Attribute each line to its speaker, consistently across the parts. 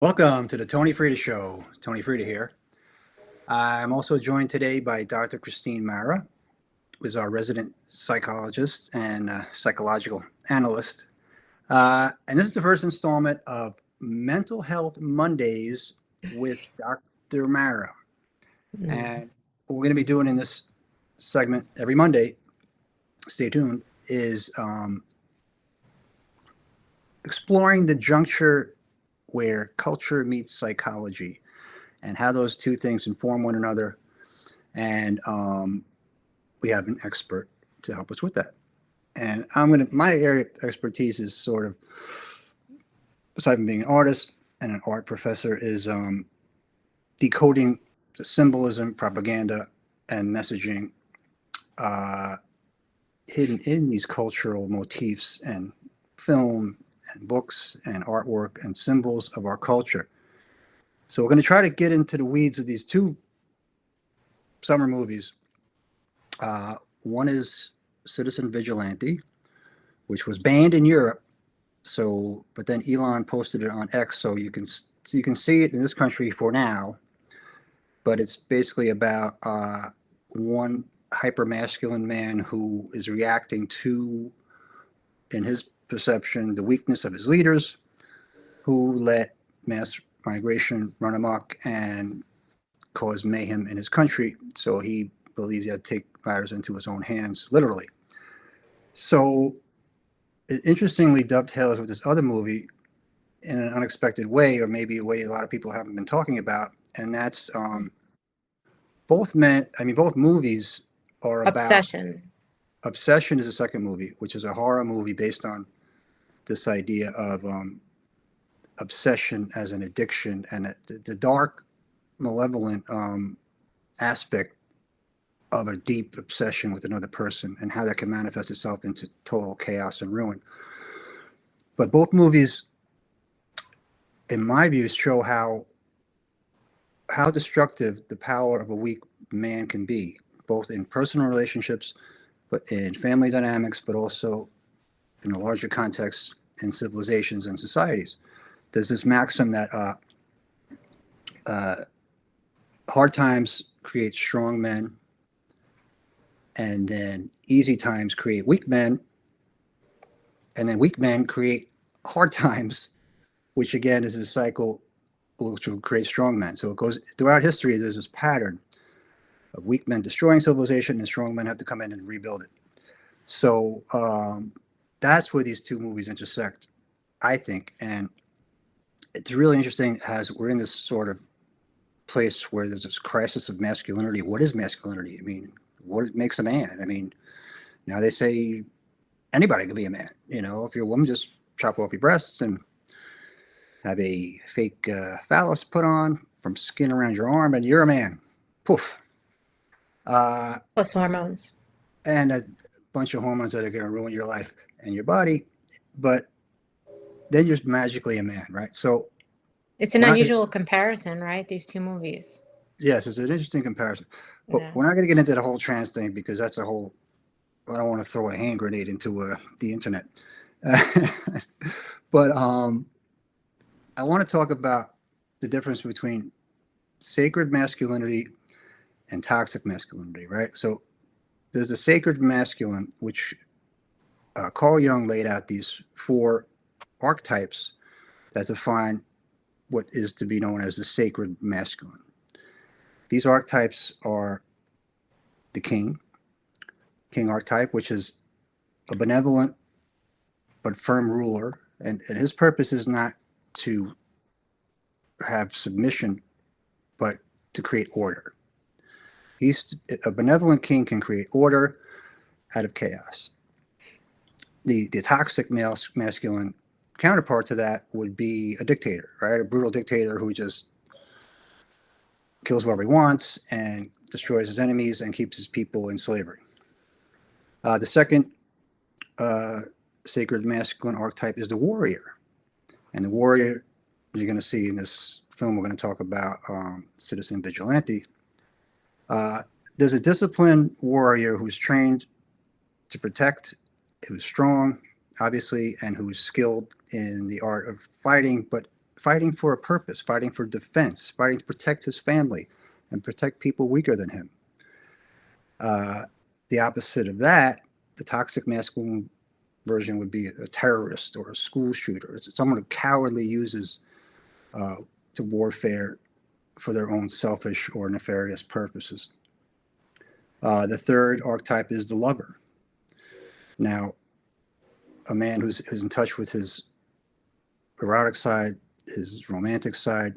Speaker 1: Welcome to the Tony Frida Show. Tony Frida here. I'm also joined today by Dr. Christine Marra, who is our resident psychologist and psychological analyst. And this is the first installment of Mental Health Mondays with Dr. Marra. And what we're going to be doing in this segment every Monday, stay tuned, is exploring the juncture where culture meets psychology and how those two things inform one another. And we have an expert to help us with that. And my area of expertise is sort of, aside from being an artist and an art professor, is decoding the symbolism, propaganda, and messaging hidden in these cultural motifs and film and books and artwork and symbols of our culture. So we're going to try to get into the weeds of these two summer movies. One is Citizen Vigilante, which was banned in Europe. But then Elon posted it on X, so you can see it in this country for now. But it's basically about one hyper-masculine man who is reacting to, in his perception, the weakness of his leaders, who let mass migration run amok and cause mayhem in his country. So he believes he had to take matters into his own hands, literally. So it interestingly dovetails with this other movie in an unexpected way, or maybe a way a lot of people haven't been talking about, and that's both movies are about
Speaker 2: Obsession.
Speaker 1: Obsession is the second movie, which is a horror movie based on this idea of obsession as an addiction and the dark, malevolent aspect of a deep obsession with another person and how that can manifest itself into total chaos and ruin. But both movies, in my view, show how destructive the power of a weak man can be, both in personal relationships, but in family dynamics, but also in a larger context in civilizations and societies. There's this maxim that hard times create strong men, and then easy times create weak men, and then weak men create hard times, which again is a cycle which will create strong men. So it goes throughout history. There's this pattern of weak men destroying civilization, and strong men have to come in and rebuild it. So that's where these two movies intersect, I think. And it's really interesting as we're in this sort of place where there's this crisis of masculinity. What is masculinity? I mean, what makes a man? I mean, now they say anybody can be a man. You know, if you're a woman, just chop off your breasts and have a fake phallus put on from skin around your arm, and you're a man. Poof.
Speaker 2: Plus hormones.
Speaker 1: And a bunch of hormones that are going to ruin your life and your body, but then you're magically a man, right? So
Speaker 2: it's an unusual comparison, right? These two movies.
Speaker 1: Yes, it's an interesting comparison. But we're not going to get into the whole trans thing because that's a whole, I don't want to throw a hand grenade into the internet. But I want to talk about the difference between sacred masculinity and toxic masculinity, right? So there's a sacred masculine, which Carl Jung laid out these 4 archetypes that define what is to be known as the sacred masculine. These archetypes are the king archetype, which is a benevolent but firm ruler, and his purpose is not to have submission, but to create order. A benevolent king can create order out of chaos. The toxic masculine counterpart to that would be a dictator, right? A brutal dictator who just kills whoever he wants and destroys his enemies and keeps his people in slavery. The second sacred masculine archetype is the warrior. And the warrior, you're going to see in this film, we're going to talk about Citizen Vigilante. There's a disciplined warrior who's trained to protect, who's strong, obviously, and who's skilled in the art of fighting, but fighting for a purpose, fighting for defense, fighting to protect his family and protect people weaker than him. The opposite of that, the toxic masculine version would be a terrorist or a school shooter. It's someone who cowardly uses to warfare for their own selfish or nefarious purposes. The third archetype is the lover. Now, a man who's in touch with his erotic side, his romantic side,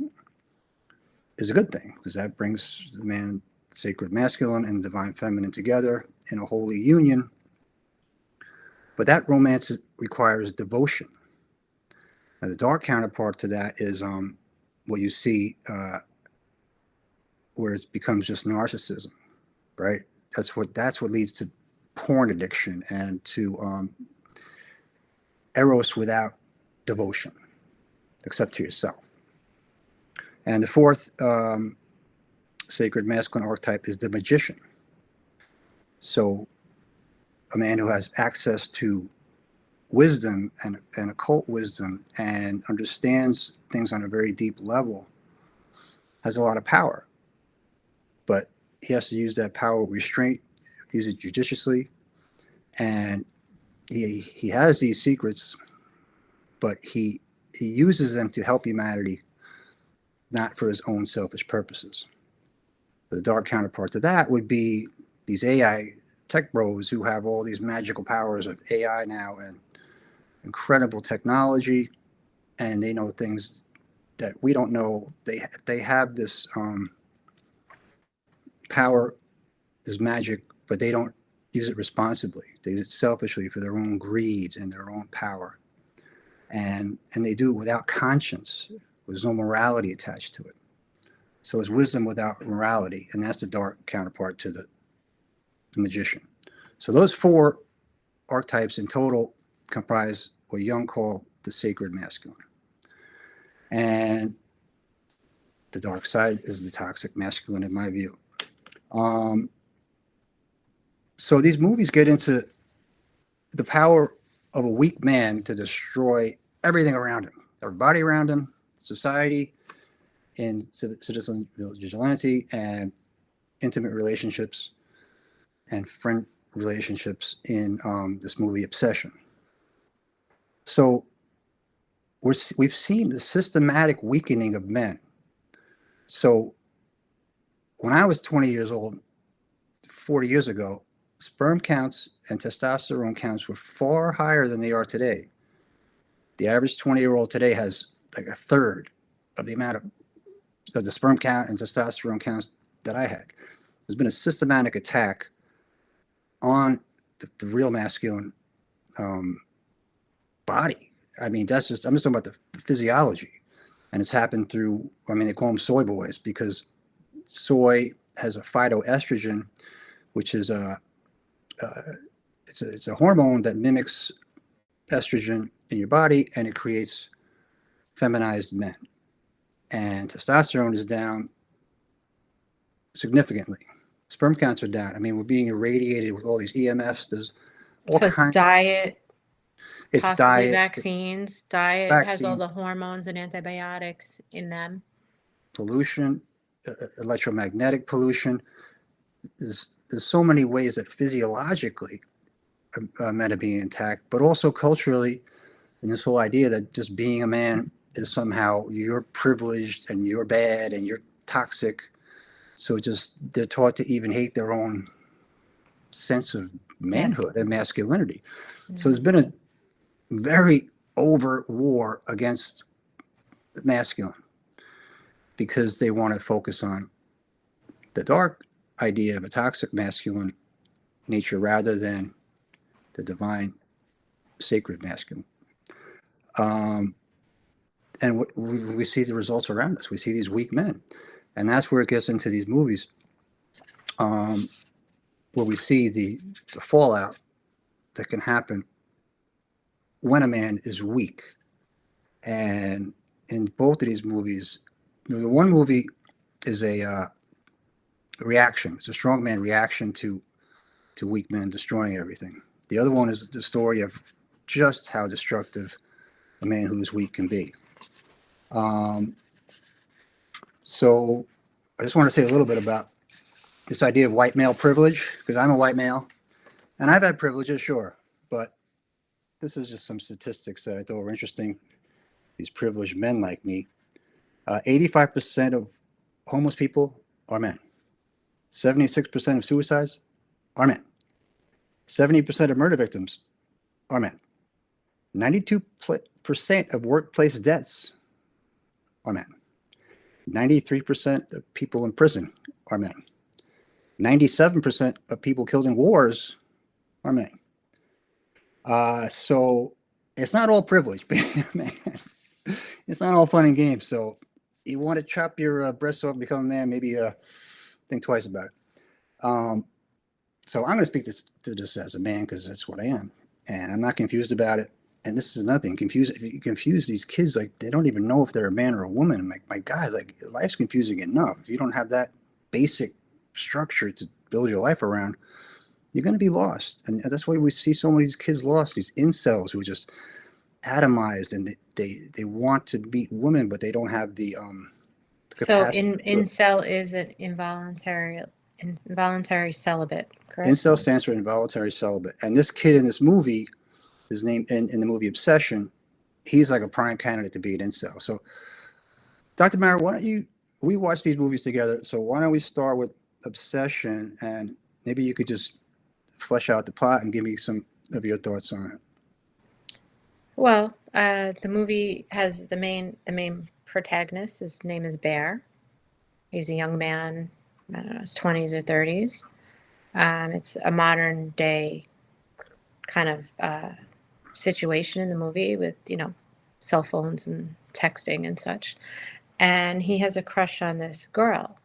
Speaker 1: is a good thing, because that brings the man, sacred masculine and divine feminine, together in a holy union. But that romance requires devotion. Now, the dark counterpart to that is what you see where it becomes just narcissism, right? That's what leads to porn addiction and to eros without devotion, except to yourself. And the fourth sacred masculine archetype is the magician. So a man who has access to wisdom and occult wisdom and understands things on a very deep level has a lot of power. But he has to use that power with restraint, use it judiciously. And he has these secrets, but he uses them to help humanity, not for his own selfish purposes. The dark counterpart to that would be these AI tech bros who have all these magical powers of AI now and incredible technology, and they know things that we don't know. They have this power, this magic, but they don't use it responsibly. They use it selfishly for their own greed and their own power, and they do it without conscience. There's no morality attached to it. So it's wisdom without morality, and that's the dark counterpart to the magician. So those four archetypes in total comprise what Jung called the sacred masculine. And the dark side is the toxic masculine, in my view. So these movies get into the power of a weak man to destroy everything around him, everybody around him, society, in citizen vigilante, and intimate relationships and friend relationships in this movie Obsession. So we've seen the systematic weakening of men. So when I was 20 years old, 40 years ago, sperm counts and testosterone counts were far higher than they are today. The average 20-year-old today has like a third of the amount of the sperm count and testosterone counts that I had. There's been a systematic attack on the real masculine body. I mean, I'm just talking about the physiology. And it's happened through, I mean, they call them soy boys because soy has a phytoestrogen, which is it's a hormone that mimics estrogen in your body, and it creates feminized men. And testosterone is down significantly. Sperm counts are down. I mean, we're being irradiated with all these EMFs. There's all
Speaker 2: So it's diet,
Speaker 1: It's
Speaker 2: possibly
Speaker 1: diet.
Speaker 2: vaccines. Diet has all the hormones and antibiotics in them.
Speaker 1: Pollution, electromagnetic pollution. There's so many ways that physiologically men are being attacked, but also culturally, and this whole idea that just being a man is somehow you're privileged and you're bad and you're toxic. So just they're taught to even hate their own sense of manhood and masculinity. So there's been a very overt war against the masculine because they want to focus on the dark idea of a toxic masculine nature rather than the divine sacred masculine. And we see the results around us. We see these weak men. And that's where it gets into these movies where we see the fallout that can happen when a man is weak. And in both of these movies, the one movie is a reaction. It's a strong man reaction to weak men destroying everything. The other one is the story of just how destructive a man who is weak can be. So I just want to say a little bit about this idea of white male privilege, because I'm a white male and I've had privileges, sure, but this is just some statistics that I thought were interesting. These privileged men like me, 85% of homeless people are men. 76% of suicides are men. 70% of murder victims are men. 92% of workplace deaths are men. 93% of people in prison are men. 97% of people killed in wars are men. So it's not all privilege, man. It's not all fun and games. So you want to chop your breasts off and become a man, maybe think twice about it. So I'm going to speak to this as a man because that's what I am. And I'm not confused about it. And this is nothing. If you confuse these kids, like they don't even know if they're a man or a woman. My God, like life's confusing enough. If you don't have that basic structure to build your life around, you're going to be lost. And that's why we see so many of these kids lost, these incels who are just atomized and they want to meet women, but they don't have the
Speaker 2: So
Speaker 1: capacity.
Speaker 2: incel is an involuntary celibate, correct?
Speaker 1: Incel stands for involuntary celibate. And this kid in this movie, his name in the movie Obsession, he's like a prime candidate to be an incel. So, Dr. Marra, we watch these movies together. So why don't we start with Obsession, and maybe you could just flesh out the plot and give me some of your thoughts on it.
Speaker 2: Well, the movie has the main protagonist. His name is Bear. He's a young man, I don't know, his 20s or 30s. It's a modern day kind of situation in the movie with, cell phones and texting and such. And he has a crush on this girl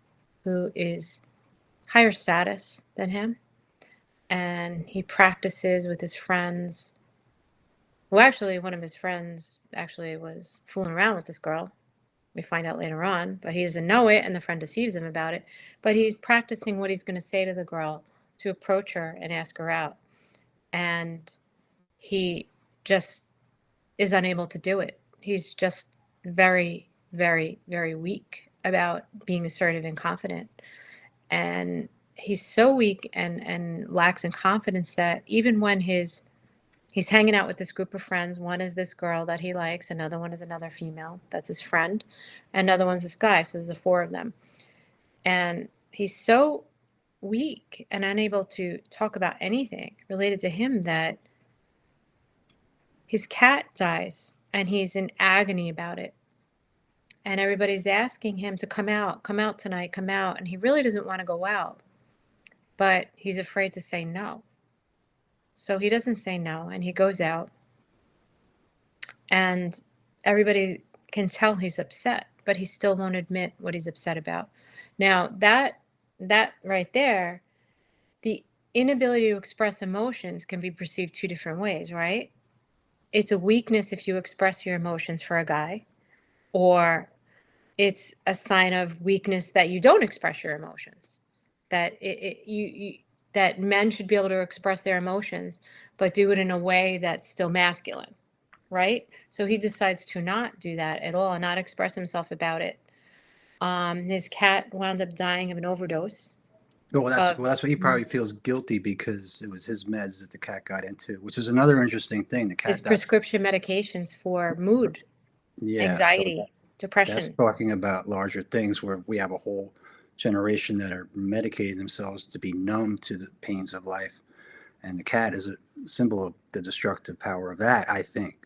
Speaker 2: who is higher status than him. And he practices with his friends. Well, actually, one of his friends actually was fooling around with this girl. We find out later on, but he doesn't know it, and the friend deceives him about it. But he's practicing what he's going to say to the girl to approach her and ask her out. And he just is unable to do it. He's just very, very, very weak about being assertive and confident. And he's so weak and lacks in confidence that even when he's hanging out with this group of friends, one is this girl that he likes, another one is another female, that's his friend, another one's this guy, so there's 4 of them. And he's so weak and unable to talk about anything related to him that his cat dies and he's in agony about it. And everybody's asking him to come out tonight, come out. And he really doesn't want to go out, but he's afraid to say no. So he doesn't say no, and he goes out. And everybody can tell he's upset, but he still won't admit what he's upset about. Now, that right there, the inability to express emotions can be perceived 2 different ways, right? It's a weakness if you express your emotions for a guy, or it's a sign of weakness that you don't express your emotions. That that men should be able to express their emotions, but do it in a way that's still masculine, right? So he decides to not do that at all and not express himself about it. His cat wound up dying of an overdose.
Speaker 1: Well, that's what he probably feels guilty because it was his meds that the cat got into, which is another interesting thing. The cat
Speaker 2: his prescription medications for mood, anxiety, depression.
Speaker 1: That's talking about larger things where we have a whole generation that are medicating themselves to be numb to the pains of life. And the cat is a symbol of the destructive power of that, I think.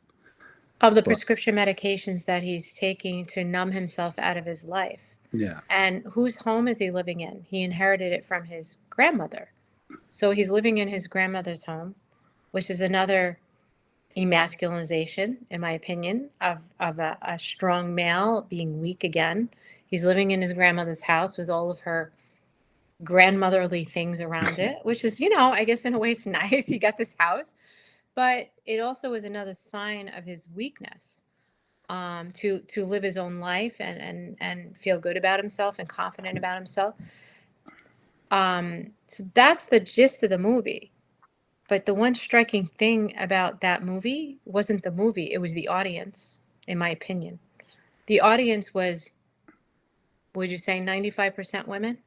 Speaker 2: Of the prescription medications that he's taking to numb himself out of his life.
Speaker 1: Yeah.
Speaker 2: And whose home is he living in? He inherited it from his grandmother. So he's living in his grandmother's home, which is another emasculinization, in my opinion, of a strong male being weak again. He's living in his grandmother's house with all of her grandmotherly things around it, which is, I guess in a way it's nice. He got this house, but it also is another sign of his weakness, to live his own life and feel good about himself and confident about himself. So that's the gist of the movie. But the one striking thing about that movie wasn't the movie, it was the audience, in my opinion. The audience was, would you say 95% women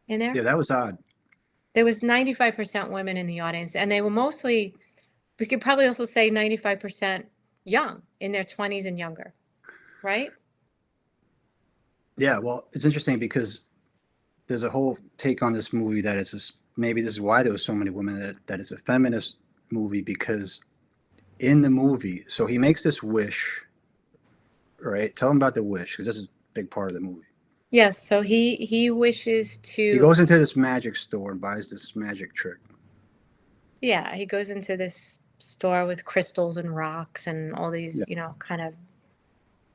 Speaker 2: in there?
Speaker 1: Yeah, that was odd.
Speaker 2: There was 95% women in the audience, and they were mostly, we could probably also say 95% young, in their 20s and younger, right?
Speaker 1: Yeah, well, it's interesting because there's a whole take on this movie that it's just, maybe this is why there was so many women, that it's a feminist movie, because in the movie, so he makes this wish, right? Tell him about the wish, because this is a big part of the movie.
Speaker 2: Yes, so he wishes
Speaker 1: He
Speaker 2: to,
Speaker 1: goes into this magic store and buys this magic trick.
Speaker 2: yeah, he goes into this store with crystals and rocks and all
Speaker 1: Yeah.
Speaker 2: these, kind of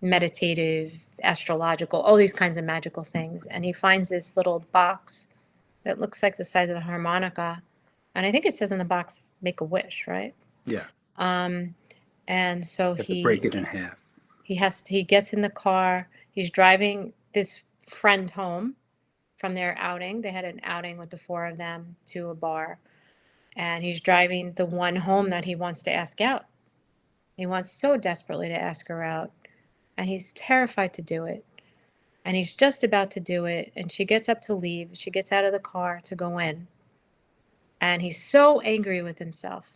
Speaker 2: meditative, astrological, all these kinds of magical things. And he finds this little box that looks like the size of a harmonica. And I think it says in the box, make a wish, right?
Speaker 1: Yeah.
Speaker 2: And so
Speaker 1: You have to break it in half.
Speaker 2: he gets in the car. He's driving this friend home from their outing. They had an outing with the four of them to a bar. And he's driving the one home that he wants to ask out. He wants so desperately to ask her out. And he's terrified to do it. And he's just about to do it. And she gets up to leave. She gets out of the car to go in. And he's so angry with himself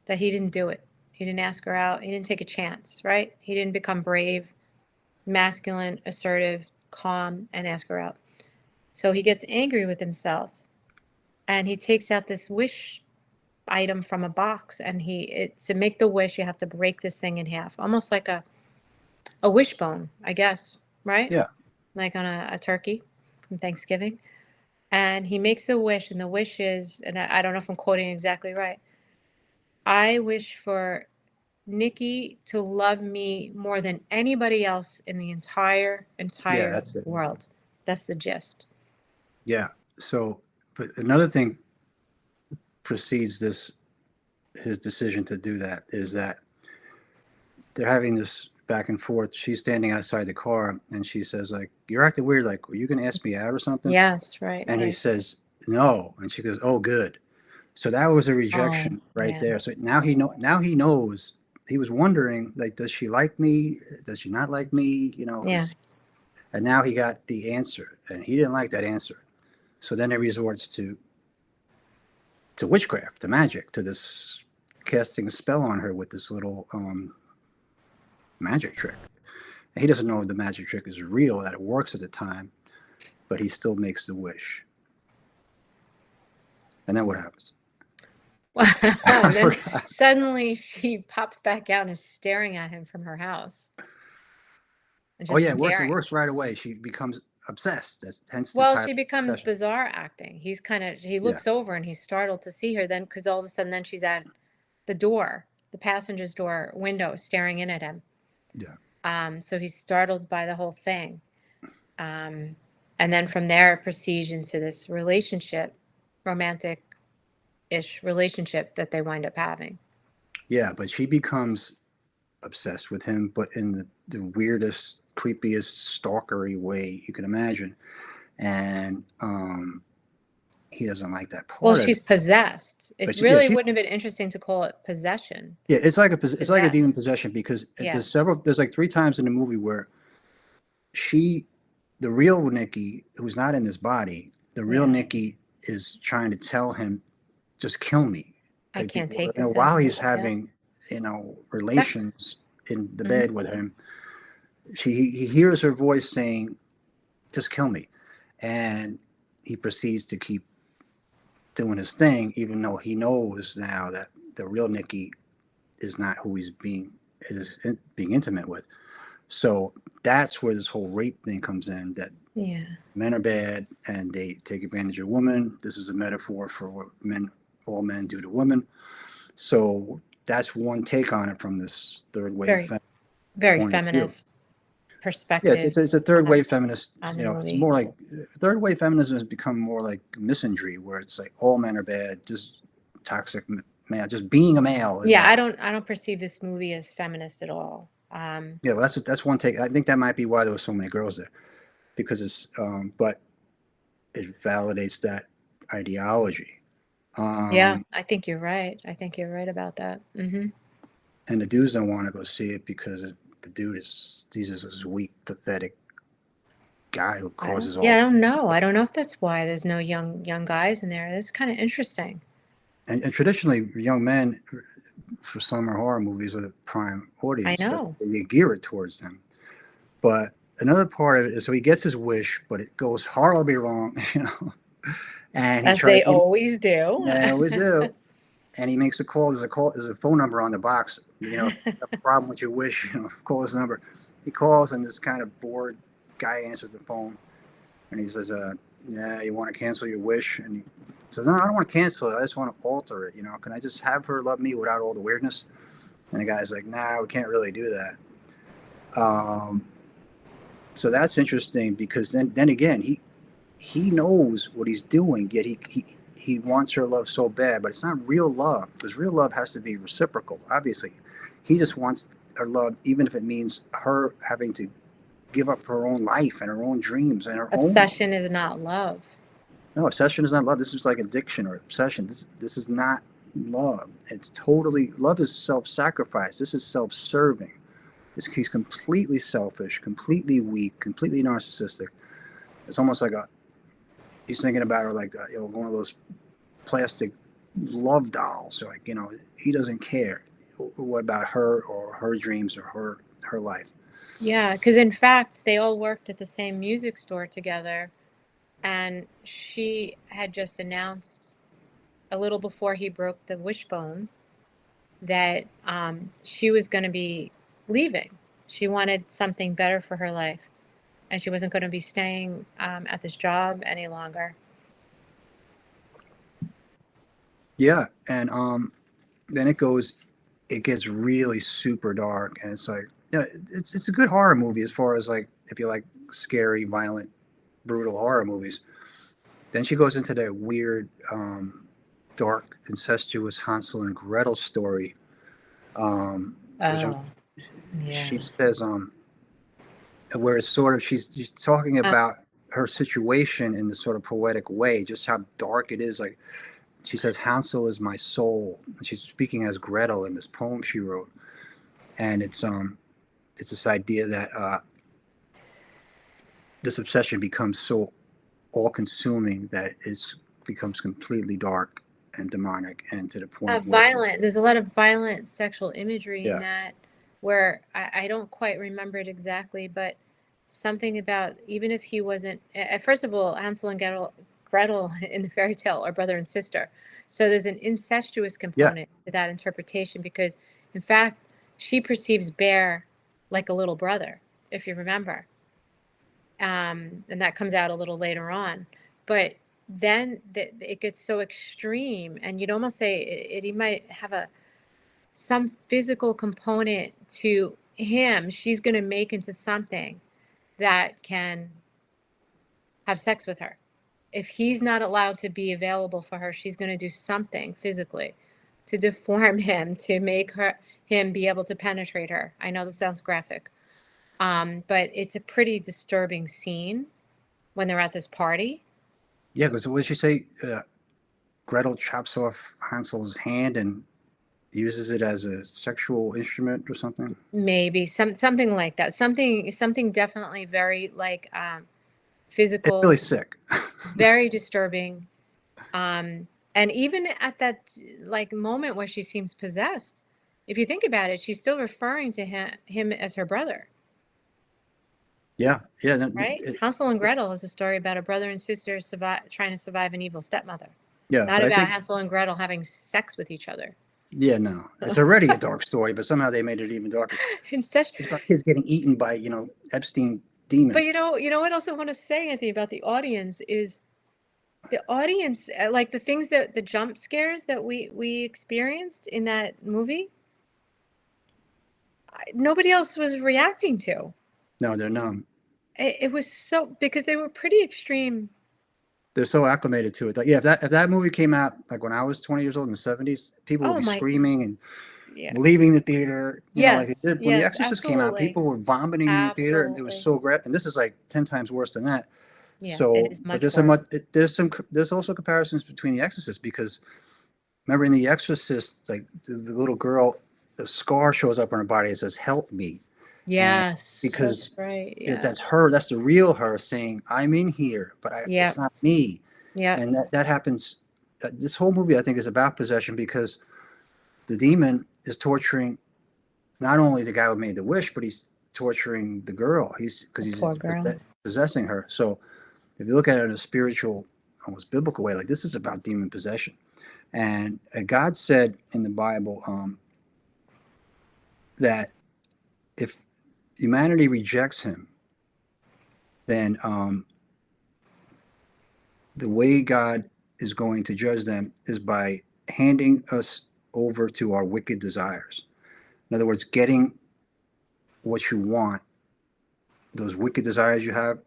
Speaker 2: that he didn't do it. He didn't ask her out. He didn't take a chance, right? He didn't become brave, masculine, assertive, calm, and ask her out. So he gets angry with himself. And he takes out this wish item from a box. And to make the wish, you have to break this thing in half, almost like a wishbone, I guess, right?
Speaker 1: Yeah.
Speaker 2: Like on a turkey from Thanksgiving. And he makes a wish, and the wish is, and I don't know if I'm quoting exactly right. I wish for Nikki to love me more than anybody else in the entire
Speaker 1: Yeah, that's it.
Speaker 2: world. That's the gist.
Speaker 1: Yeah. So, but another thing precedes his decision to do that, is that they're having this back and forth. She's standing outside the car and she says, like, you're acting weird. Like, are you going to ask me out or something?
Speaker 2: Yes, right.
Speaker 1: And he
Speaker 2: right.
Speaker 1: says, no. And she goes, oh, good. So that was a rejection right
Speaker 2: yeah.
Speaker 1: there. So now he knows. He was wondering, like, does she like me? Does she not like me?
Speaker 2: Yeah.
Speaker 1: And now he got the answer, and he didn't like that answer. So then he resorts to witchcraft, to magic, to this casting a spell on her with this little magic trick. And he doesn't know if the magic trick is real, that it works at the time, but he still makes the wish. And then what happens?
Speaker 2: And then suddenly she pops back out and is staring at him from her house.
Speaker 1: Oh yeah, it works right away. She becomes obsessed. That's hence the
Speaker 2: Well,
Speaker 1: title
Speaker 2: she becomes
Speaker 1: obsession.
Speaker 2: bizarre acting. He looks over and he's startled to see her then, because all of a sudden then she's at the door, the passenger's door window, staring in at him.
Speaker 1: Yeah.
Speaker 2: So he's startled by the whole thing. And then from there it proceeds into this relationship, romantic-ish relationship that they wind up having.
Speaker 1: Yeah, but she becomes obsessed with him, but in the weirdest, creepiest, stalkery way you can imagine. And he doesn't like that part.
Speaker 2: Well,
Speaker 1: of
Speaker 2: she's
Speaker 1: it.
Speaker 2: possessed. It
Speaker 1: But
Speaker 2: really wouldn't have been interesting to call it possession.
Speaker 1: Yeah, it's like a demon
Speaker 2: Possessed.
Speaker 1: possession, because
Speaker 2: Yeah.
Speaker 1: there's like 3 times in the movie where the real Nikki, who's not in this body, the real
Speaker 2: Yeah.
Speaker 1: Nikki is trying to tell him, just kill me.
Speaker 2: I can't take this
Speaker 1: while
Speaker 2: anymore.
Speaker 1: he's
Speaker 2: Yeah.
Speaker 1: having, relations in the bed with him. He hears her voice saying, just kill me. And he proceeds to keep doing his thing, even though he knows now that the real Nikki is not who he's being intimate with. So that's where this whole rape thing comes in, that
Speaker 2: Yeah.
Speaker 1: men are bad and they take advantage of women. This is a metaphor for what all men do to women. So that's one take on it from this third wave.
Speaker 2: Very feminist perspective.
Speaker 1: Yes, it's a third wave feminist. It's more like third wave feminism has become more like misandry, where it's like all men are bad, just toxic male, just being a male.
Speaker 2: Yeah, I don't perceive this movie as feminist at all.
Speaker 1: Yeah, well, that's one take. I think that might be why there were so many girls there, because it's but it validates that ideology.
Speaker 2: Yeah, I think you're right. I think you're right about that. Mm-hmm.
Speaker 1: And the dudes don't want to go see it because the dude is he's just this weak, pathetic guy who
Speaker 2: I don't,
Speaker 1: causes
Speaker 2: yeah, I
Speaker 1: all.
Speaker 2: don't know. I don't know if that's why there's no young guys in there. It's kind of interesting.
Speaker 1: And traditionally, young men for summer horror movies are the prime
Speaker 2: I
Speaker 1: audience.
Speaker 2: know.
Speaker 1: They gear it towards them. But another part of it is so he gets his wish, but it goes horribly wrong, And he
Speaker 2: As
Speaker 1: tries,
Speaker 2: they always do.
Speaker 1: yeah, I always do. And he makes a call. There's a phone number on the box. If you have a problem with your wish, call this number. He calls, and this kind of bored guy answers the phone, and he says, "Yeah, you want to cancel your wish?" And he says, "No, I don't want to cancel it. I just want to alter it. Can I just have her love me without all the weirdness?" And the guy's like, "Nah, we can't really do that." So that's interesting because then again, he knows what he's doing, yet he wants her love so bad, but it's not real love because real love has to be reciprocal. Obviously, he just wants her love, even if it means her having to give up her own life and her own dreams and her
Speaker 2: Obsession is not love.
Speaker 1: No, obsession is not love. This is like addiction or obsession. This is not love. It's totally love is self-sacrifice. This is self-serving. He's completely selfish, completely weak, completely narcissistic. It's almost like he's thinking about her like one of those plastic love dolls. So he doesn't care what about her or her dreams or her life.
Speaker 2: Yeah, because in fact, they all worked at the same music store together, and she had just announced a little before he broke the wishbone that she was going to be leaving. She wanted something better for her life, and she wasn't going to be staying at this job any longer.
Speaker 1: Yeah, and then it gets really super dark, and it's like, it's a good horror movie as far as like if you like scary, violent, brutal horror movies. Then she goes into that weird, dark, incestuous Hansel and Gretel story.
Speaker 2: Oh, yeah.
Speaker 1: She says, where it's sort of she's talking about her situation in this sort of poetic way, just how dark it is. Like she says, Hansel is my soul. And she's speaking as Gretel in this poem she wrote, and it's this idea that this obsession becomes so all-consuming that it becomes completely dark and demonic, and to the point where
Speaker 2: violent. There's a lot of violent sexual imagery in
Speaker 1: Yeah.
Speaker 2: that, where I don't quite remember it exactly, but something about even if he wasn't. First of all, Hansel and Gretel in the fairy tale are brother and sister, so there's an incestuous component to that interpretation because, in fact, she perceives Bear like a little brother, if you remember. And that comes out a little later on. But then it gets so extreme, and you'd almost say he might have some physical component to him. She's going to make into something that can have sex with her. If he's not allowed to be available for her, she's going to do something physically to deform him, to make him be able to penetrate her. I know this sounds graphic. But it's a pretty disturbing scene when they're at this party.
Speaker 1: Yeah, because what did she say? Gretel chops off Hansel's hand and uses it as a sexual instrument or something.
Speaker 2: Maybe something like that. Something definitely very like physical.
Speaker 1: It's really sick.
Speaker 2: Very disturbing. And even at that like moment where she seems possessed, if you think about it, she's still referring to him as her brother.
Speaker 1: Yeah.
Speaker 2: Right? Hansel and Gretel is a story about a brother and sister trying to survive an evil stepmother.
Speaker 1: Yeah,
Speaker 2: Not about Hansel and Gretel having sex with each other.
Speaker 1: Yeah, no, it's already a dark story, but somehow they made it even darker. It's about kids getting eaten by Epstein demons.
Speaker 2: But you know what else I want to say, Anthony, about the audience is the audience, like the things the jump scares that we experienced in that movie. Nobody else was reacting to.
Speaker 1: No, they're numb.
Speaker 2: It was so because they were pretty extreme.
Speaker 1: They're so acclimated to it. Like, yeah, if that movie came out like when I was 20 years old in the 70s, people would be screaming and leaving the theater. Like they did. When The Exorcist came out, people were vomiting in the theater, and it was so great. And this is like 10 times worse than that.
Speaker 2: Yeah,
Speaker 1: so,
Speaker 2: it is much
Speaker 1: but there's also comparisons between The Exorcist because remember in The Exorcist, like the little girl, the scar shows up on her body. It says "Help me."
Speaker 2: Yes,
Speaker 1: Because
Speaker 2: that's right. Yeah.
Speaker 1: that's her, that's the real her saying, I'm in here, but it's
Speaker 2: Yep.
Speaker 1: not me.
Speaker 2: Yep.
Speaker 1: And that happens. This whole movie, I think, is about possession because the demon is torturing not only the guy who made the wish, but he's torturing the girl. Because
Speaker 2: The
Speaker 1: he's
Speaker 2: poor girl.
Speaker 1: possessing her. So if you look at it in a spiritual, almost biblical way, like this is about demon possession. And God said in the Bible that if humanity rejects him, then the way God is going to judge them is by handing us over to our wicked desires. In other words, getting what you want, those wicked desires you have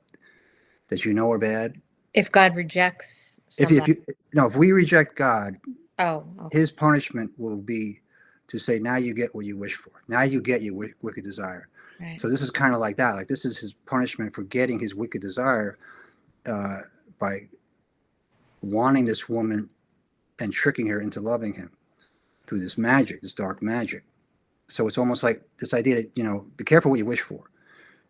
Speaker 1: that you know are bad.
Speaker 2: If God rejects
Speaker 1: If
Speaker 2: somebody.
Speaker 1: you no, if we reject God,
Speaker 2: Oh, okay.
Speaker 1: his punishment will be to say, now you get what you wish for. Now you get your wicked desire.
Speaker 2: Right.
Speaker 1: So this is kind of like that. Like this is his punishment for getting his wicked desire by wanting this woman and tricking her into loving him through this magic, this dark magic. So it's almost like this idea that, be careful what you wish for.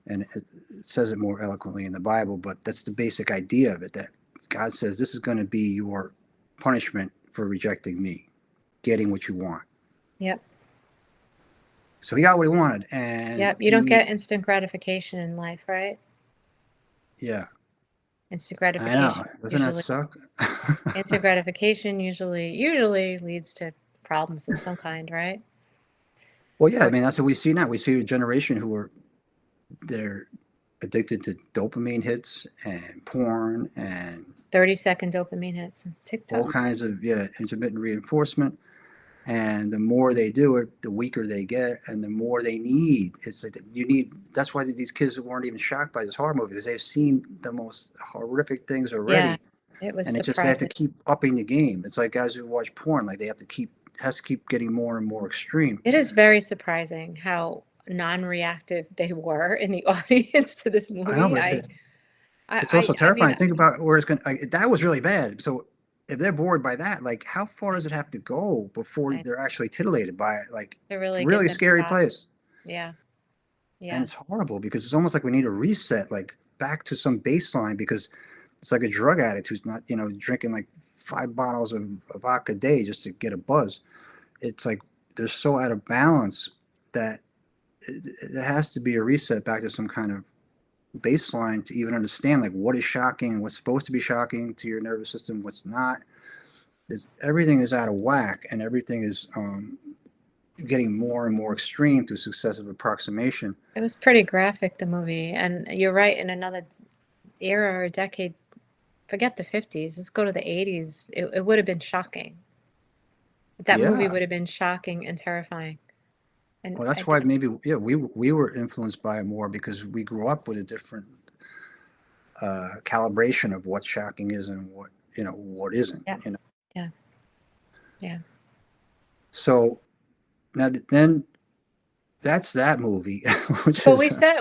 Speaker 1: And it says it more eloquently in the Bible, but that's the basic idea of it, that God says this is going to be your punishment for rejecting me, getting what you want.
Speaker 2: Yep.
Speaker 1: So he got what he wanted. And
Speaker 2: yep. You don't get instant gratification in life, right?
Speaker 1: Yeah.
Speaker 2: Instant
Speaker 1: I
Speaker 2: gratification
Speaker 1: know. Doesn't that suck?
Speaker 2: instant gratification usually leads to problems of some kind, right?
Speaker 1: Well, yeah, I mean, that's what we see now. We see a generation they're addicted to dopamine hits and porn and
Speaker 2: 30-second dopamine hits and
Speaker 1: all
Speaker 2: TikTok.
Speaker 1: kinds of intermittent reinforcement. And the more they do it, the weaker they get, and the more they need. It's like that's why these kids weren't even shocked by this horror movie, because they've seen the most horrific things already.
Speaker 2: Yeah, it was
Speaker 1: And
Speaker 2: surprising.
Speaker 1: they have to keep upping the game. It's like guys who watch porn, like it has to keep getting more and more extreme.
Speaker 2: It is very surprising how non-reactive they were in the audience to this movie.
Speaker 1: I know, but it's also terrifying. Think about where it's going. That was really bad. So if they're bored by that, like how far does it have to go before they're actually titillated by it? Like
Speaker 2: they're really
Speaker 1: really scary place.
Speaker 2: Yeah.
Speaker 1: And it's horrible because it's almost like we need a reset, like back to some baseline, because it's like a drug addict who's not, drinking like 5 bottles of vodka a day just to get a buzz. It's like they're so out of balance that it has to be a reset back to some kind of baseline to even understand like what is shocking, what's supposed to be shocking to your nervous system, what's not. Everything is out of whack, and everything is getting more and more extreme through successive approximation.
Speaker 2: It was pretty graphic, the movie, and you're right. In another era or decade, forget the 50s, let's go to the 80s. It would have been shocking. That movie would have been shocking and terrifying. And
Speaker 1: well, that's why maybe we were influenced by it more because we grew up with a different calibration of what shocking is and what isn't.
Speaker 2: Yeah.
Speaker 1: So now then, that's that movie.
Speaker 2: But we said,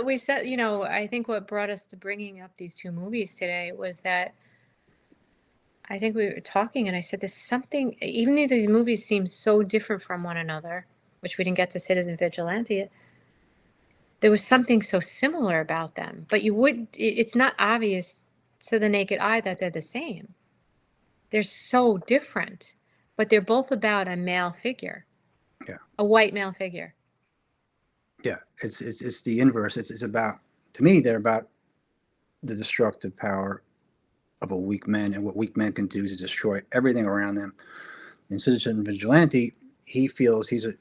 Speaker 2: I think what brought us to bringing up these two movies today was that I think we were talking, and I said there's something, even though these movies seem so different from one another, which we didn't get to Citizen Vigilante, there was something so similar about them. But it's not obvious to the naked eye that they're the same. They're so different, but they're both about a male figure.
Speaker 1: Yeah.
Speaker 2: A white male figure.
Speaker 1: Yeah, it's the inverse. It's about, to me, they're about the destructive power of a weak man and what weak men can do to destroy everything around them. In Citizen Vigilante, he feels he's a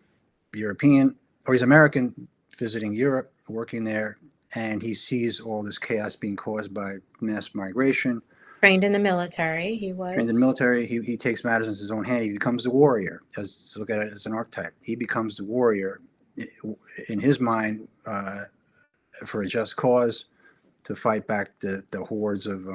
Speaker 1: European, or he's American visiting Europe, working there, and he sees all this chaos being caused by mass migration.
Speaker 2: Trained in the military, he was.
Speaker 1: Trained in the military, he takes matters in his own hand. He becomes the warrior. Let's look at it as an archetype. He becomes the warrior in his mind for a just cause, to fight back the hordes of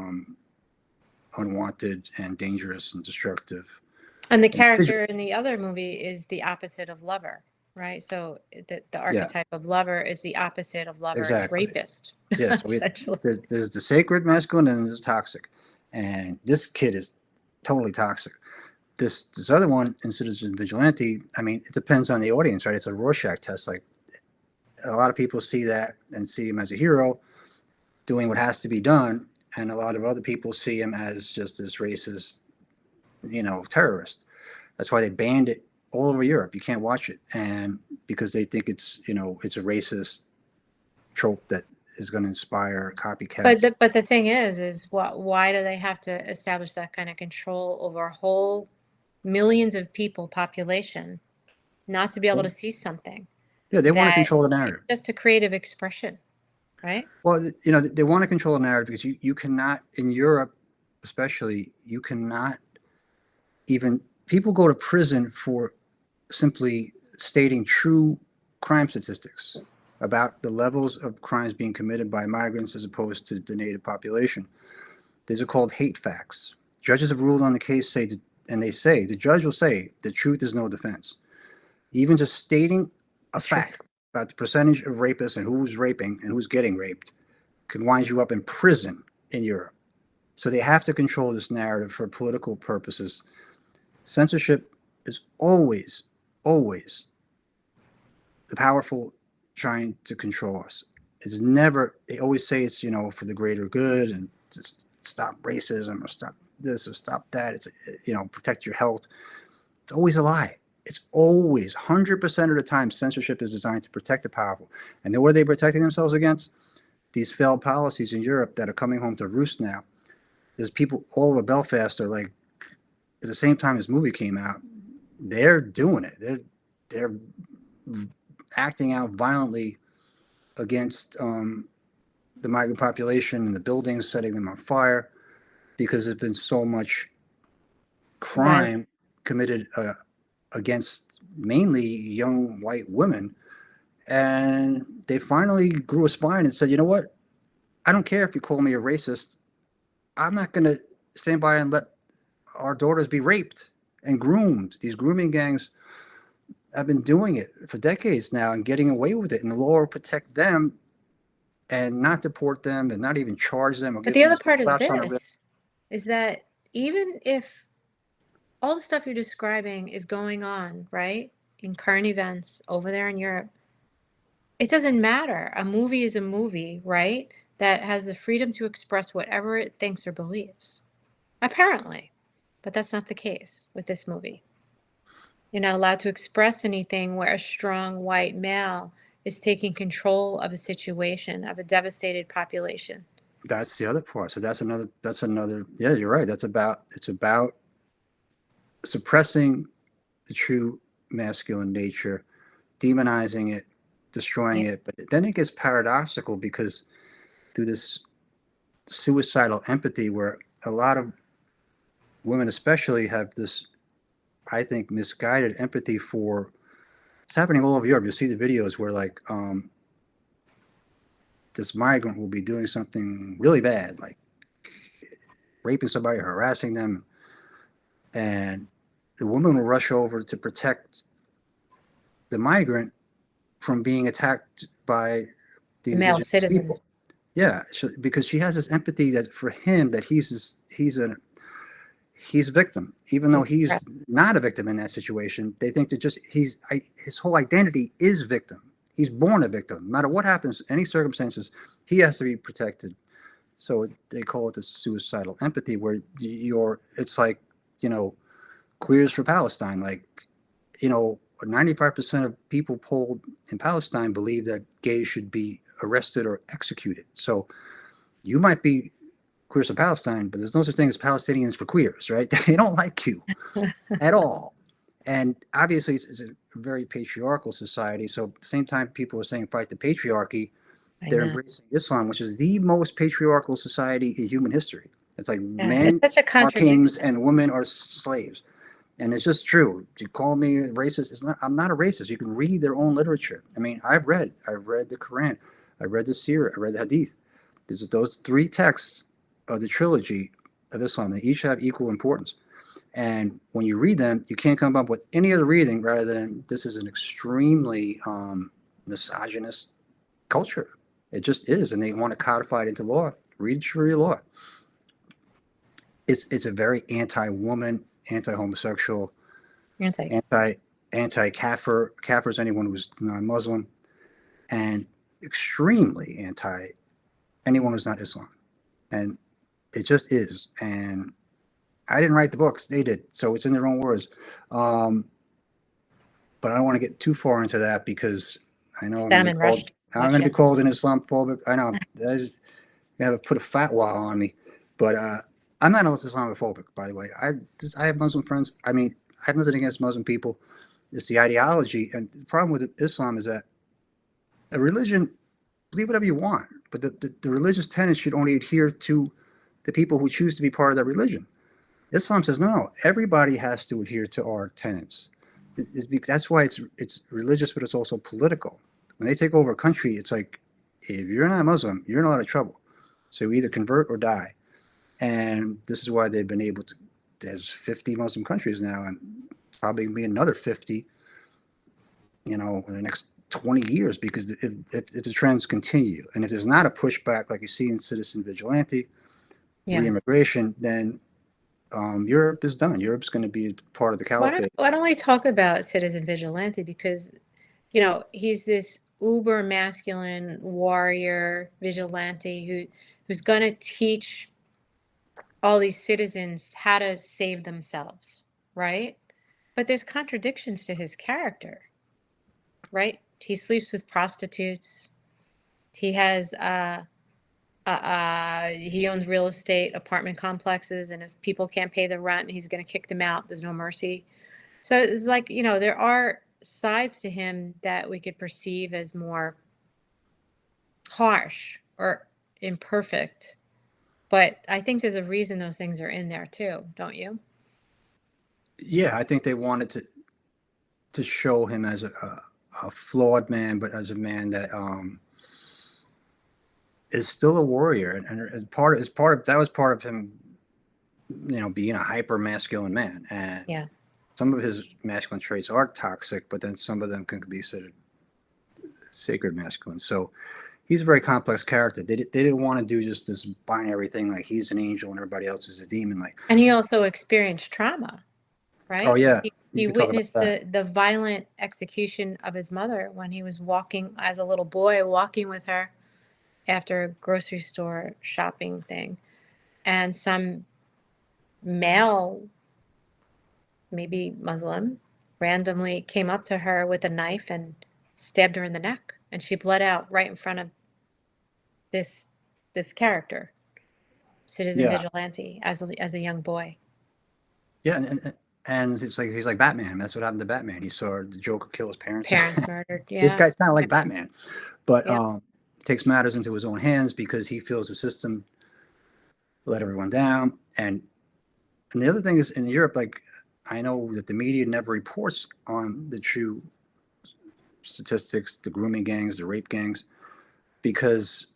Speaker 1: unwanted and dangerous and destructive.
Speaker 2: And the character in the other movie is the opposite of lover, right? So the archetype of lover is the opposite of lover.
Speaker 1: Exactly.
Speaker 2: It's rapist.
Speaker 1: Yes, there's the sacred masculine and there's toxic, and this kid is totally toxic. This other one in Citizen Vigilante, I mean, it depends on the audience, right? It's a Rorschach test. Like a lot of people see that and see him as a hero doing what has to be done, and a lot of other people see him as just this racist, terrorist. That's why they banned it all over Europe. You can't watch it, and because they think it's it's a racist trope that is going to inspire copycats.
Speaker 2: But the thing is why do they have to establish that kind of control over a whole millions of people population not to be able to see something
Speaker 1: Yeah, they want to
Speaker 2: that
Speaker 1: control the narrative.
Speaker 2: it's just a creative expression, right?
Speaker 1: Well, they want to control the narrative because you cannot, in Europe especially, you cannot even, people go to prison for simply stating true crime statistics about the levels of crimes being committed by migrants as opposed to the native population. These are called hate facts. Judges have ruled on the case, the judge will say the truth is no defense. Even just stating a fact about the percentage of rapists and who's raping and who's getting raped can wind you up in prison in Europe. So they have to control this narrative for political purposes. Censorship is always, always the powerful trying to control us. It's never, they always say it's, for the greater good and to stop racism or stop this or stop that. It's, protect your health. It's always a lie. It's always 100% of the time censorship is designed to protect the powerful. And then what are they protecting themselves against? These failed policies in Europe that are coming home to roost now. There's people all over Belfast are like, at the same time this movie came out, they're doing it. They're acting out violently against the migrant population and the buildings, setting them on fire because there's been so much crime committed against mainly young white women. And they finally grew a spine and said, you know what? I don't care if you call me a racist. I'm not going to stand by and let our daughters be raped and groomed. These grooming gangs have been doing it for decades now and getting away with it. And the law will protect them and not deport them and not even charge them.
Speaker 2: But the other part is that even if all the stuff you're describing is going on, right, in current events over there in Europe, it doesn't matter. A movie is a movie, right, that has the freedom to express whatever it thinks or believes. Apparently. But that's not the case with this movie. You're not allowed to express anything where a strong white male is taking control of a situation, of a devastated population.
Speaker 1: That's the other part. So that's another, yeah, you're right. It's about suppressing the true masculine nature, demonizing it, destroying it. But then it gets paradoxical because through this suicidal empathy where a lot of women especially have this, I think, misguided empathy for, it's happening all over Europe. You'll see the videos where like this migrant will be doing something really bad, like raping somebody, harassing them, and the woman will rush over to protect the migrant from being attacked by the
Speaker 2: male citizens.
Speaker 1: People. Yeah, because she has this empathy that for him that he's a victim, even though he's not a victim in that situation. They think that just his whole identity is victim. He's born a victim. No matter what happens, any circumstances, he has to be protected. So they call it the suicidal empathy, where it's like, Queers for Palestine. Like, 95% of people polled in Palestine believe that gays should be arrested or executed. So you might be Queers for Palestine, but there's no such thing as Palestinians for queers, right? They don't like you at all. And obviously it's a very patriarchal society. So at the same time people are saying fight the patriarchy, they're embracing Islam, which is the most patriarchal society in human history. It's like men are kings and women are slaves. And it's just true. You call me a racist, I'm not a racist. You can read their own literature. I mean, I've read the Quran, I read the Sirah, I read the Hadith. Those three texts of the trilogy of Islam. They each have equal importance. And when you read them, you can't come up with any other reading rather than this is an extremely misogynist culture. It just is. And they want to codify it into law. Read Sharia law. It's a very anti-woman, and extremely anti anyone who's not Islam. And it just is. And I didn't write the books, they did. So it's in their own words. But I don't want to get too far into that because I know
Speaker 2: Salmon rushed.
Speaker 1: I'm going to be called an Islamophobic. I know. You have to put a fatwa on me. But I'm not Islamophobic, by the way. I have Muslim friends. I mean, I have nothing against Muslim people. It's the ideology. And the problem with Islam is that a religion, believe whatever you want, but the religious tenets should only adhere to the people who choose to be part of that religion. Islam says, no, everybody has to adhere to our tenets. That's why it's religious, but it's also political. When they take over a country, it's like, if you're not Muslim, you're in a lot of trouble. So either convert or die. And this is why they've been able to, there's 50 Muslim countries now, and probably be another 50, in the next 20 years, because if the trends continue, and if there's not a pushback like you see in Citizen Vigilante, re-immigration, then Europe is done. Europe's going to be part of the caliphate.
Speaker 2: Why don't we talk about Citizen Vigilante? Because, he's this uber masculine warrior vigilante who's going to teach all these citizens how to save themselves, right? But there's contradictions to his character, right? He sleeps with prostitutes. He has he owns real estate apartment complexes, and if people can't pay the rent, he's going to kick them out. There's no mercy. So it's like, there are sides to him that we could perceive as more harsh or imperfect. But I think there's a reason those things are in there too, don't you?
Speaker 1: Yeah, I think they wanted to show him as a flawed man, but as a man that is still a warrior, and that was part of him, being a hyper masculine man. And
Speaker 2: yeah,
Speaker 1: some of his masculine traits are toxic, but then some of them can be sort of sacred masculine. So he's a very complex character. They didn't want to do just this binary thing, like he's an angel and everybody else is a demon.
Speaker 2: And he also experienced trauma, right?
Speaker 1: Oh yeah,
Speaker 2: he witnessed the violent execution of his mother when he was walking as a little boy, walking with her after a grocery store shopping thing, and some male, maybe Muslim, randomly came up to her with a knife and stabbed her in the neck, and she bled out right in front of this character, Citizen Vigilante, as a young boy.
Speaker 1: Yeah, and he's like Batman. That's what happened to Batman. He saw the Joker kill his parents.
Speaker 2: Parents murdered. Yeah,
Speaker 1: this guy's kind of like Batman, but takes matters into his own hands because he feels the system let everyone down. And the other thing is, in Europe, like, I know that the media never reports on the true statistics, the grooming gangs, the rape gangs, because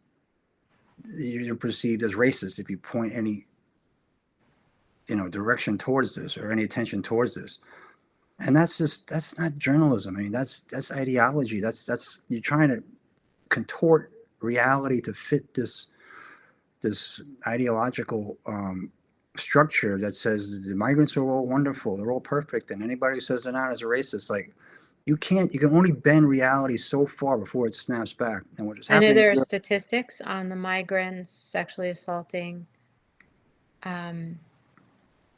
Speaker 1: you're perceived as racist if you point any direction towards this or any attention towards this. And that's not journalism. I mean, that's ideology. That's you're trying to contort reality to fit this ideological structure that says the migrants are all wonderful, they're all perfect, and anybody who says they're not is a racist. Like, you can only bend reality so far before it snaps back. And what is happening?
Speaker 2: I know there are statistics on the migrants sexually assaulting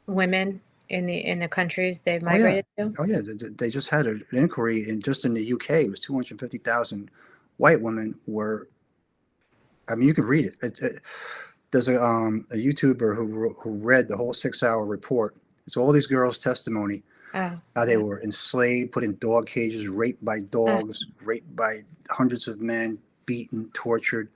Speaker 2: women in the countries they've migrated to.
Speaker 1: Oh yeah, they just had an inquiry in the UK. It was 250,000 white women were. I mean, you can read it. There's a YouTuber who read the whole 6-hour report. It's all these girls' testimony. How they were enslaved, put in dog cages, raped by dogs, raped by hundreds of men, beaten, tortured.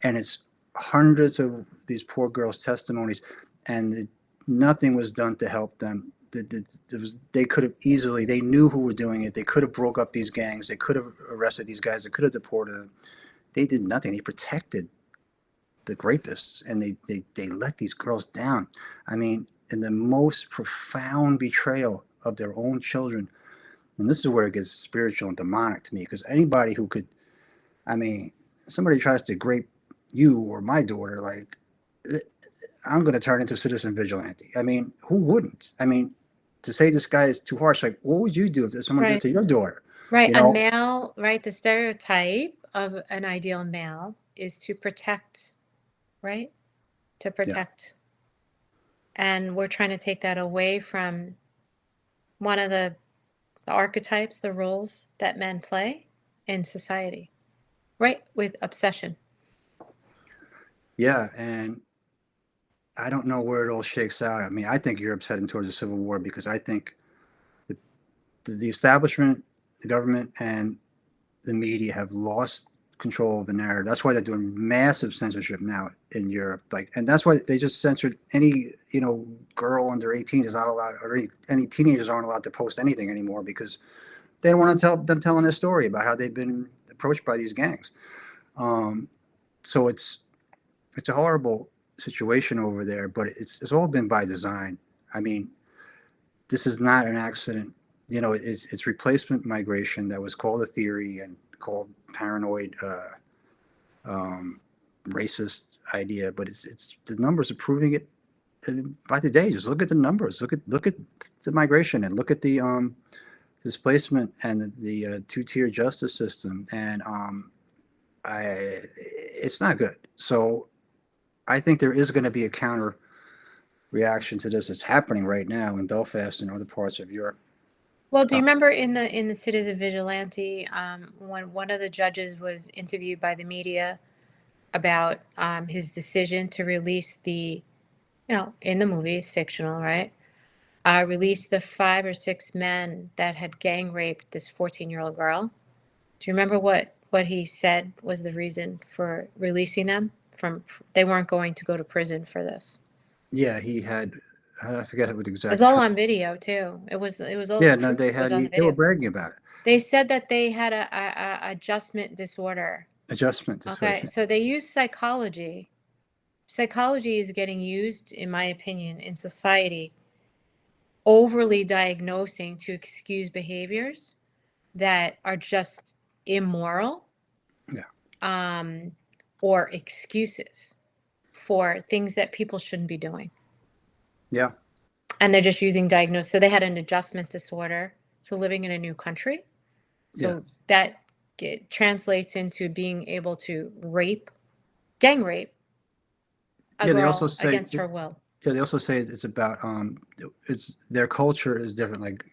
Speaker 1: And it's hundreds of these poor girls' testimonies, and nothing was done to help them. They could have easily, they knew who were doing it. They could have broke up these gangs. They could have arrested these guys. They could have deported them. They did nothing. They protected the rapists, and they let these girls down. I mean, in the most profound betrayal of their own children. And this is where it gets spiritual and demonic to me, because anybody who could, I mean, somebody tries to grape you or my daughter, like, I'm going to turn into Citizen Vigilante. I mean, who wouldn't? I mean, to say this guy is too harsh, like, what would you do if someone did it to your daughter?
Speaker 2: Right,
Speaker 1: You
Speaker 2: a
Speaker 1: know,
Speaker 2: male, right? The stereotype of an ideal male is to protect, right? To
Speaker 1: yeah,
Speaker 2: protect. And we're trying to take that away from one of the archetypes, the roles that men play in society, right? With obsession.
Speaker 1: yeah, and I don't know where it all shakes out. I mean, I think Europe's heading towards a civil war because I think the, the establishment, the government, and the media have lost control of the narrative. That's why they're doing massive censorship now in Europe. Like, and that's why they just censored any, girl under 18 is not allowed, or any teenagers aren't allowed to post anything anymore because they don't want to tell them telling their story about how they've been approached by these gangs. Um, so it's a horrible situation over there, but it's all been by design. I mean, this is not an accident. It's replacement migration that was called a theory and called paranoid, racist idea, but it's the numbers are proving it by the day. Just look at the numbers. Look at the migration and look at the displacement and the two-tier justice system, and it's not good. So I think there is going to be a counter reaction to this. It's happening right now in Belfast and other parts of Europe.
Speaker 2: Well, do
Speaker 1: Uh,
Speaker 2: you remember in the Cities of Vigilante, when one of the judges was interviewed by the media about his decision to release in the movie, it's fictional, right? Release the 5 or 6 men that had gang raped this 14-year-old girl. Do you remember what he said was the reason for releasing them? They weren't going to go to prison for this.
Speaker 1: yeah, he had. I forget what the
Speaker 2: It was
Speaker 1: exact
Speaker 2: all
Speaker 1: term.
Speaker 2: on video too. It was all the
Speaker 1: Yeah, no,
Speaker 2: proof
Speaker 1: they
Speaker 2: was
Speaker 1: had.
Speaker 2: on the
Speaker 1: They were
Speaker 2: video.
Speaker 1: bragging about it.
Speaker 2: They said that they had a adjustment disorder.
Speaker 1: Adjustment this way.
Speaker 2: Okay, so they use psychology. Psychology is getting used, in my opinion, in society, overly diagnosing to excuse behaviors that are just immoral,
Speaker 1: Yeah,
Speaker 2: um, or excuses for things that people shouldn't be doing.
Speaker 1: yeah,
Speaker 2: And they're just using diagnosis. So they had an adjustment disorder. So living in a new country.
Speaker 1: yeah,
Speaker 2: So that translates into being able to gang rape a
Speaker 1: yeah. They also
Speaker 2: girl
Speaker 1: say.
Speaker 2: against her will.
Speaker 1: Yeah, they also say it's about. It's their culture is different. Like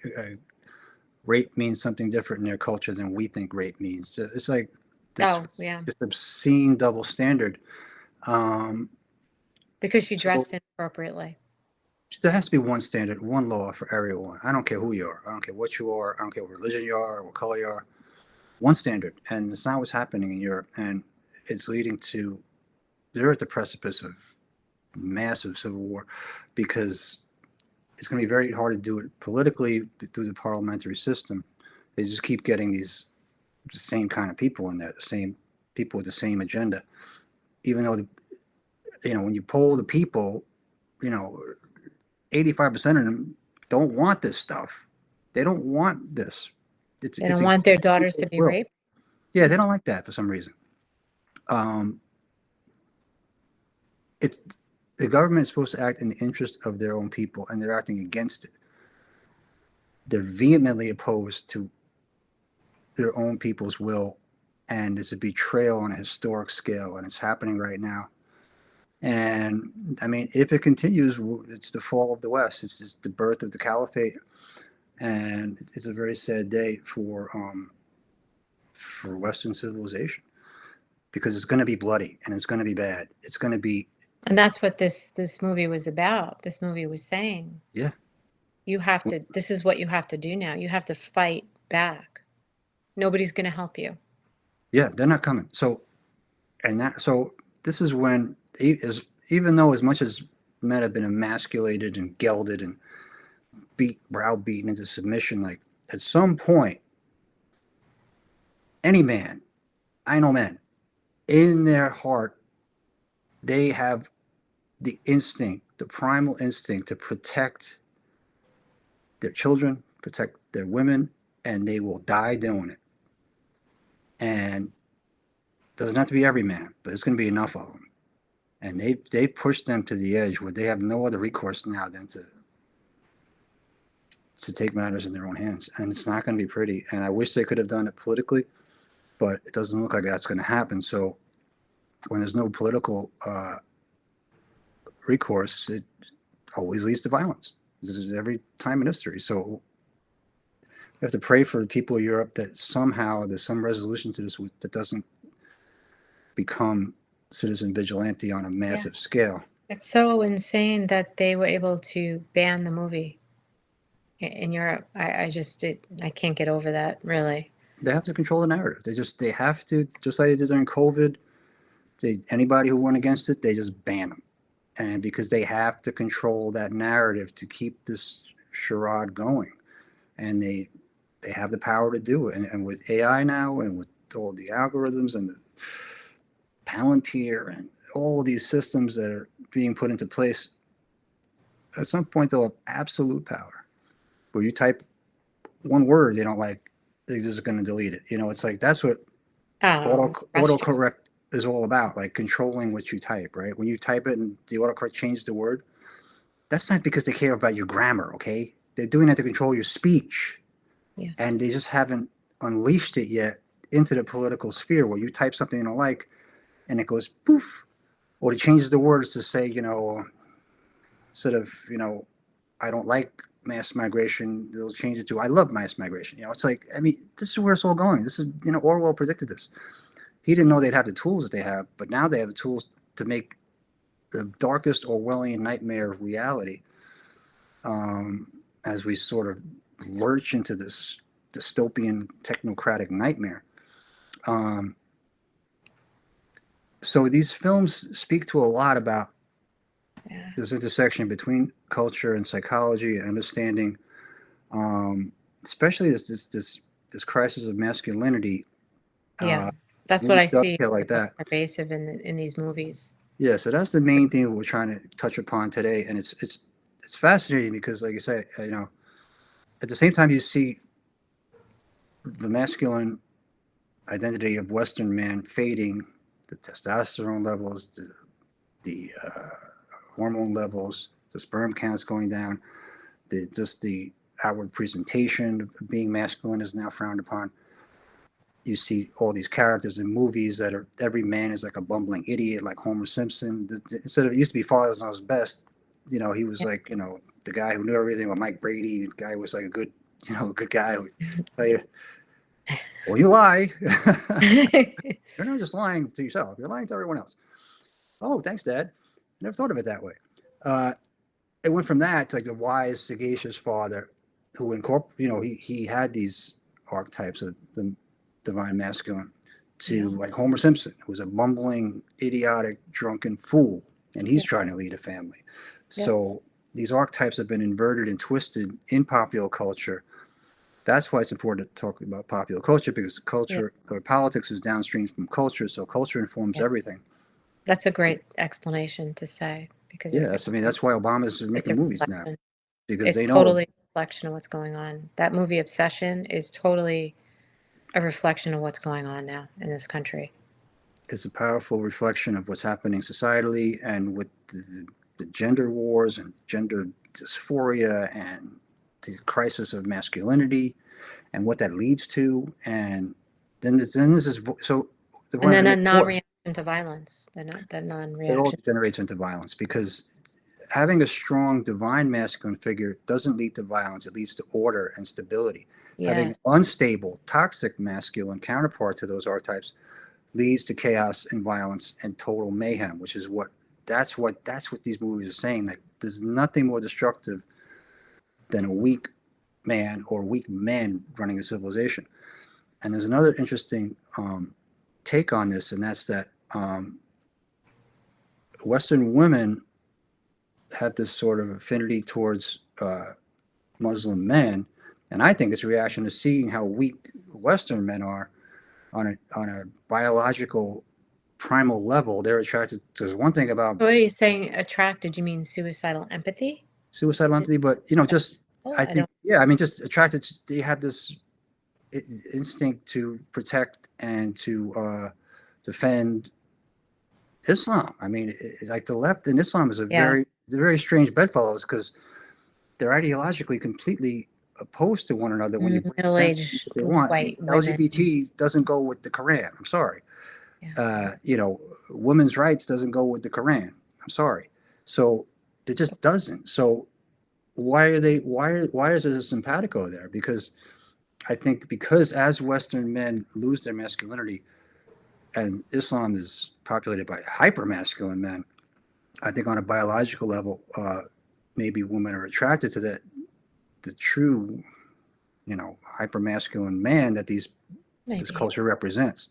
Speaker 1: rape means something different in their culture than we think rape means. So it's like this
Speaker 2: Oh, yeah.
Speaker 1: this obscene double standard. Um,
Speaker 2: Because she
Speaker 1: so
Speaker 2: dressed inappropriately.
Speaker 1: there has to be one standard, one law for everyone. I don't care who you are. I don't care what you are. I don't care what religion you are, what color you are. One standard, and it's not what's happening in Europe, and it's leading to. They're at the precipice of massive civil war because it's going to be very hard to do it politically through the parliamentary system. They just keep getting the same kind of people in there, the same people with the same agenda. Even though when you poll the people, 85% of them don't want this stuff. They don't want this.
Speaker 2: They
Speaker 1: It's
Speaker 2: don't want their
Speaker 1: against
Speaker 2: daughters to
Speaker 1: people's
Speaker 2: be
Speaker 1: will.
Speaker 2: raped.
Speaker 1: Yeah, they don't like that for some reason. Um, it's the government is supposed to act in the interest of their own people, and they're acting against it. They're vehemently opposed to their own people's will, and it's a betrayal on a historic scale, and it's happening right now. And I mean, if it continues, it's the fall of the West. It's just the birth of the caliphate, and it's a very sad day for Western civilization because it's going to be bloody and it's going to be bad. It's going to be
Speaker 2: And that's what this movie was about. This movie was saying,
Speaker 1: yeah,
Speaker 2: this is what you have to do now. You have to fight back. Nobody's going to help you.
Speaker 1: yeah. They're not coming. So this is when even though as much as men have been emasculated and gelded and browbeaten into submission, like at some point, any man, I know men, in their heart, they have the instinct, the primal instinct to protect their children, protect their women, and they will die doing it. And it doesn't have to be every man, but it's going to be enough of them. And they push them to the edge where they have no other recourse now than to to take matters in their own hands, and it's not going to be pretty. And I wish they could have done it politically, but it doesn't look like that's going to happen. So when there's no political recourse, it always leads to violence. This is every time in history. So we have to pray for the people of Europe that somehow there's some resolution to this that doesn't become citizen vigilante on a massive scale.
Speaker 2: It's so insane that they were able to ban the movie in Europe. I can't get over that, really.
Speaker 1: They have to control the narrative. They have to, just like they did during COVID. Anybody who went against it, they just ban them. And because they have to control that narrative to keep this charade going. And they have the power to do it. And with AI now, and with all the algorithms and the Palantir and all of these systems that are being put into place, at some point they'll have absolute power. Where you type one word they don't like, they're just going to delete it. It's like that's what autocorrect is all about, like controlling what you type, right? When you type it and the autocorrect changes the word, that's not because they care about your grammar, okay? They're doing that to control your speech.
Speaker 2: Yes.
Speaker 1: And they just haven't unleashed it yet into the political sphere where you type something you don't like and it goes poof, or it changes the words to say, instead of, I don't like mass migration, they'll change it to I love mass migration. It's like, this is where it's all going. This is, Orwell predicted this. He didn't know they'd have the tools that they have, but now they have the tools to make the darkest Orwellian nightmare reality, as we sort of lurch into this dystopian technocratic nightmare. So these films speak to a lot about this intersection between culture and psychology and understanding, especially this crisis of masculinity.
Speaker 2: That's what I see
Speaker 1: like that
Speaker 2: pervasive in these movies.
Speaker 1: Yeah, so that's the main thing we're trying to touch upon today, and it's fascinating because, like I say, at the same time you see the masculine identity of Western man fading, the testosterone levels, the hormone levels, the sperm counts going down, the outward presentation of being masculine is now frowned upon. You see all these characters in movies that are, every man is like a bumbling idiot, like Homer Simpson. Instead of, it used to be Fathers Knows Best, he was like, the guy who knew everything with Mike Brady. The guy was like a good guy who tell you, well, you lie. You're not just lying to yourself. You're lying to everyone else. Oh, thanks, Dad. Never thought of it that way. It went from that to like the wise, sagacious father who he had these archetypes of the divine masculine to like Homer Simpson, who's a mumbling, idiotic, drunken fool, and he's trying to lead a family. So these archetypes have been inverted and twisted in popular culture. That's why it's important to talk about popular culture, because culture or politics is downstream from culture. So culture informs everything.
Speaker 2: That's a great explanation to say, because
Speaker 1: that's why Obama's making movies now, because
Speaker 2: it's totally a reflection of what's going on. That movie Obsession is totally a reflection of what's going on now in this country.
Speaker 1: It's a powerful reflection of what's happening societally, and with the gender wars and gender dysphoria and the crisis of masculinity and what that leads to. And then this is so.
Speaker 2: And then a non-reaction to violence. The non-reaction.
Speaker 1: It all generates into violence, because having a strong divine masculine figure doesn't lead to violence. It leads to order and stability. Having an unstable, toxic masculine counterpart to those archetypes leads to chaos and violence and total mayhem, which is that's what these movies are saying. That there's nothing more destructive than a weak man or weak men running a civilization. And there's another interesting take on this, and that's that Western women have this sort of affinity towards Muslim men, and I think it's a reaction to seeing how weak Western men are on a biological primal level. They're attracted. There's one thing about.
Speaker 2: What are you saying? Attracted? You mean suicidal empathy?
Speaker 1: Suicidal empathy, but just just attracted. They have this instinct to protect and to defend Islam. Like the left in Islam is very strange bedfellows, because they're ideologically completely opposed to one another when you break it down to
Speaker 2: Middle-aged
Speaker 1: what they want.
Speaker 2: white women.
Speaker 1: LGBT doesn't go with the Quran. I'm sorry.
Speaker 2: Yeah.
Speaker 1: You know, women's rights doesn't go with the Quran. I'm sorry. So it just doesn't. So why is there a simpatico there? Because I think because as Western men lose their masculinity and Islam is populated by hyper masculine men, I think on a biological level, maybe women are attracted to the true, you know, hyper masculine man that this
Speaker 2: Maybe.
Speaker 1: culture represents.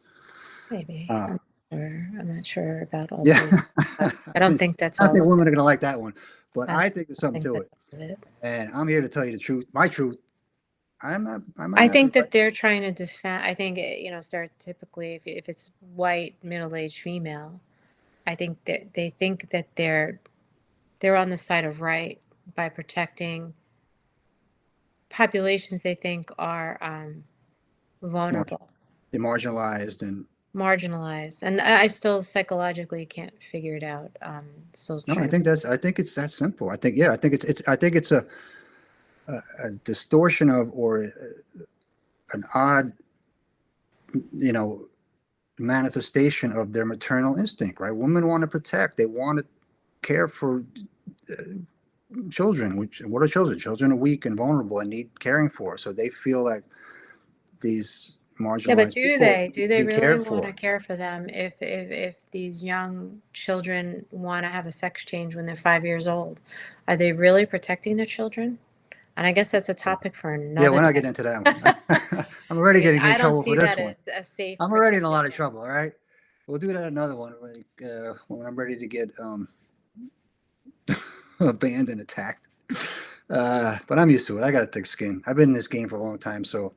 Speaker 2: Maybe. I'm not sure about all
Speaker 1: Yeah.
Speaker 2: those. I don't think that's
Speaker 1: I
Speaker 2: all.
Speaker 1: think women are going to like that one, but
Speaker 2: I
Speaker 1: I think there's something to it.
Speaker 2: it.
Speaker 1: And I'm here to tell you the truth, my truth. I'm not
Speaker 2: I think
Speaker 1: everybody.
Speaker 2: that they're trying to defend. I think stereotypically, if it's white middle-aged female, I think that they think that they're on the side of right by protecting populations they think are vulnerable,
Speaker 1: marginalized and
Speaker 2: marginalized, and I still psychologically can't figure it out. Still
Speaker 1: no,
Speaker 2: trying
Speaker 1: I think it's that simple. I think I think it's a distortion of or an odd, you know, manifestation of their maternal instinct, right? Women want to protect, they want to care for children. What are children? Children are weak and vulnerable and need caring for. So they feel like these marginalized
Speaker 2: Yeah, but do
Speaker 1: people
Speaker 2: they
Speaker 1: need to be
Speaker 2: really
Speaker 1: cared
Speaker 2: want to
Speaker 1: for.
Speaker 2: care for them if these young children want to have a sex change when they're 5 years old? Are they really protecting their children? And I guess that's a topic for
Speaker 1: Yeah,
Speaker 2: another
Speaker 1: we're not
Speaker 2: day.
Speaker 1: getting into that one. I'm already
Speaker 2: I mean,
Speaker 1: getting in
Speaker 2: I don't
Speaker 1: trouble
Speaker 2: see
Speaker 1: for this
Speaker 2: that
Speaker 1: one.
Speaker 2: as a safe
Speaker 1: I'm already in a lot of
Speaker 2: protected
Speaker 1: trouble. All right, we'll do that another one when I'm ready to get banned and attacked. But I'm used to it. I got a thick skin. I've been in this game for a long time. So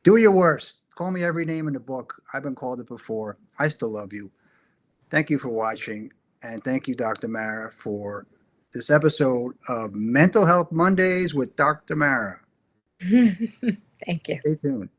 Speaker 1: do your worst. Call me every name in the book. I've been called it before. I still love you. Thank you for watching. And thank you, Dr. Marra, for this episode of Mental Health Mondays with Dr. Marra.
Speaker 2: Thank you.
Speaker 1: Stay tuned.